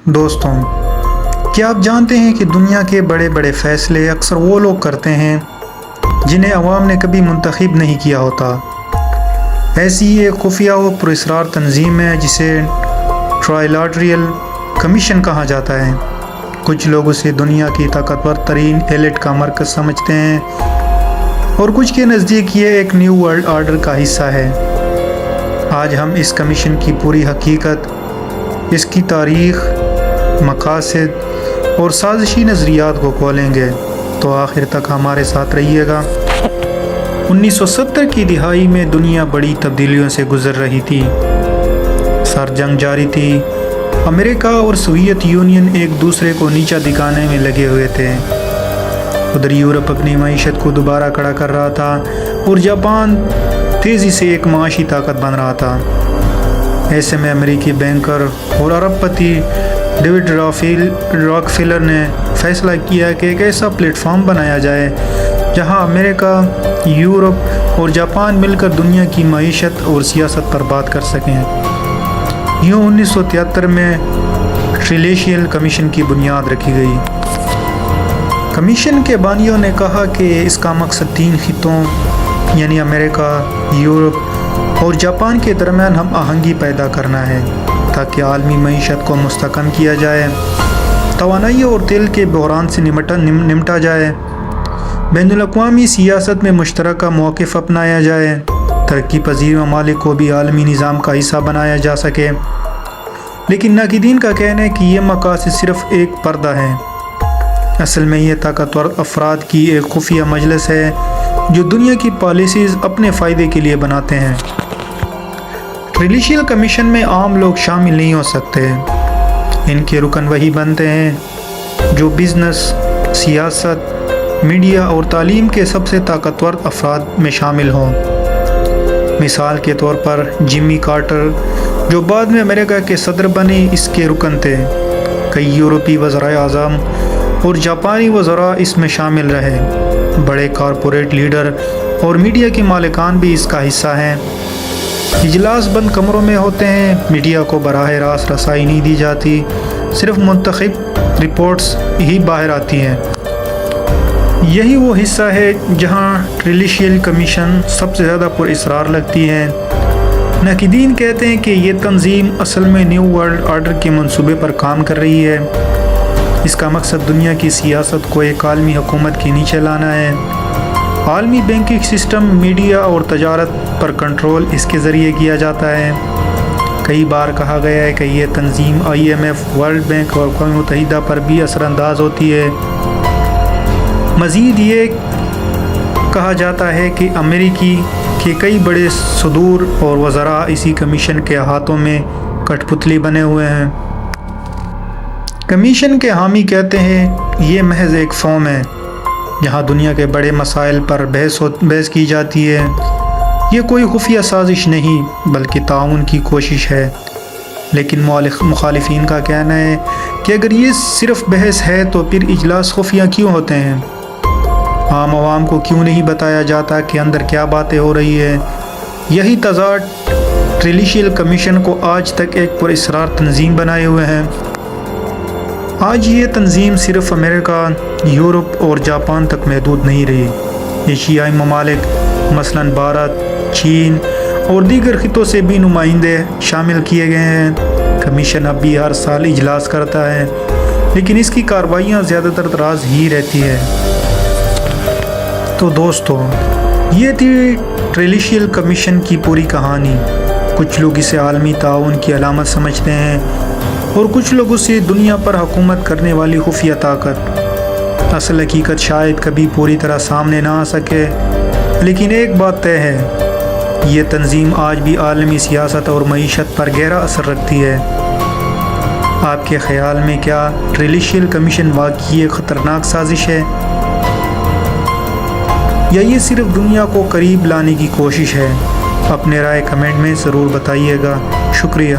دوستوں، کیا آپ جانتے ہیں کہ دنیا کے بڑے بڑے فیصلے اکثر وہ لوگ کرتے ہیں جنہیں عوام نے کبھی منتخب نہیں کیا ہوتا؟ ایسی ہی ایک خفیہ و پراسرار تنظیم ہے جسے ٹرائلیٹرل کمیشن کہا جاتا ہے۔ کچھ لوگ اسے دنیا کی طاقتور ترین ایلیٹ کا مرکز سمجھتے ہیں اور کچھ کے نزدیک یہ ایک نیو ورلڈ آرڈر کا حصہ ہے۔ آج ہم اس کمیشن کی پوری حقیقت، اس کی تاریخ، مقاصد اور سازشی نظریات کو کھولیں گے، تو آخر تک ہمارے ساتھ رہیے گا۔ 1970 کی دہائی میں دنیا بڑی تبدیلیوں سے گزر رہی تھی۔ سر جنگ جاری تھی۔ امریکہ اور سوویت یونین ایک دوسرے کو نیچا دکھانے میں لگے ہوئے تھے۔ ادھر یورپ اپنی معیشت کو دوبارہ کھڑا کر رہا تھا اور جاپان تیزی سے ایک معاشی طاقت بن رہا تھا۔ ایسے میں امریکی بینکر اور ارب پتی ڈیوڈ راکفیلر نے فیصلہ کیا کہ ایک ایسا پلیٹ فارم بنایا جائے جہاں امریکہ، یورپ اور جاپان مل کر دنیا کی معیشت اور سیاست پر بات کر سکیں۔ یوں 1973 میں ٹرائلیٹرل کمیشن کی بنیاد رکھی گئی۔ کمیشن کے بانیوں نے کہا کہ اس کا مقصد 3 خطوں یعنی امریکہ، یورپ اور جاپان کے درمیان ہم آہنگی پیدا کرنا ہے تاکہ عالمی معیشت کو مستحکم کیا جائے، توانائی اور تیل کے بحران سے نمٹا جائے، بین الاقوامی سیاست میں مشترکہ موقف اپنایا جائے، ترقی پذیر ممالک کو بھی عالمی نظام کا حصہ بنایا جا سکے۔ لیکن ناقدین کا کہنا ہے کہ یہ مقاصد صرف ایک پردہ ہے۔ اصل میں یہ طاقتور افراد کی ایک خفیہ مجلس ہے جو دنیا کی پالیسیز اپنے فائدے کے لیے بناتے ہیں۔ ٹرائلیٹرل کمیشن میں عام لوگ شامل نہیں ہو سکتے۔ ان کے رکن وہی بنتے ہیں جو بزنس، سیاست، میڈیا اور تعلیم کے سب سے طاقتور افراد میں شامل ہوں۔ مثال کے طور پر جمی کارٹر جو بعد میں امریکہ کے صدر بنے، اس کے رکن تھے۔ کئی یورپی وزرائے اعظم اور جاپانی وزراء اس میں شامل رہے۔ بڑے کارپوریٹ لیڈر اور میڈیا کے مالکان بھی اس کا حصہ ہیں۔ اجلاس بند کمروں میں ہوتے ہیں، میڈیا کو براہ راست رسائی نہیں دی جاتی، صرف منتخب رپورٹس ہی باہر آتی ہیں۔ یہی وہ حصہ ہے جہاں ٹرائلیٹرل کمیشن سب سے زیادہ پراسرار لگتی ہے۔ ناقدین کہتے ہیں کہ یہ تنظیم اصل میں نیو ورلڈ آرڈر کے منصوبے پر کام کر رہی ہے۔ اس کا مقصد دنیا کی سیاست کو ایک عالمی حکومت کے نیچے لانا ہے۔ عالمی بینکنگ سسٹم، میڈیا اور تجارت پر کنٹرول اس کے ذریعے کیا جاتا ہے۔ کئی بار کہا گیا ہے کہ یہ تنظیم IMF، ورلڈ بینک اور اقوام متحدہ پر بھی اثر انداز ہوتی ہے۔ مزید یہ کہا جاتا ہے کہ امریکی کے کئی بڑے صدور اور وزراء اسی کمیشن کے ہاتھوں میں کٹھ پتلی بنے ہوئے ہیں۔ کمیشن کے حامی کہتے ہیں یہ محض ایک فورم ہے جہاں دنیا کے بڑے مسائل پر بحث کی جاتی ہے۔ یہ کوئی خفیہ سازش نہیں بلکہ تعاون کی کوشش ہے۔ لیکن مخالفین کا کہنا ہے کہ اگر یہ صرف بحث ہے تو پھر اجلاس خفیہ کیوں ہوتے ہیں؟ عام عوام کو کیوں نہیں بتایا جاتا کہ اندر کیا باتیں ہو رہی ہے؟ یہی تضاد ٹرائلیٹرل کمیشن کو آج تک ایک پراسرار تنظیم بنائے ہوئے ہیں۔ آج یہ تنظیم صرف امریکہ، یورپ اور جاپان تک محدود نہیں رہی۔ ایشیائی ممالک مثلاً بھارت، چین اور دیگر خطوں سے بھی نمائندے شامل کیے گئے ہیں۔ کمیشن اب بھی ہر سال اجلاس کرتا ہے، لیکن اس کی کارروائیاں زیادہ تر راز ہی رہتی ہے۔ تو دوستو، یہ تھی ٹرائلیٹرل کمیشن کی پوری کہانی۔ کچھ لوگ اسے عالمی تعاون کی علامت سمجھتے ہیں اور کچھ لوگ اسے دنیا پر حکومت کرنے والی خفیہ طاقت۔ اصل حقیقت شاید کبھی پوری طرح سامنے نہ آ سکے، لیکن ایک بات طے ہے، یہ تنظیم آج بھی عالمی سیاست اور معیشت پر گہرا اثر رکھتی ہے۔ آپ کے خیال میں کیا ٹرائلیٹرل کمیشن واقعی ایک خطرناک سازش ہے، یا یہ صرف دنیا کو قریب لانے کی کوشش ہے؟ اپنے رائے کمنٹ میں ضرور بتائیے گا۔ شکریہ۔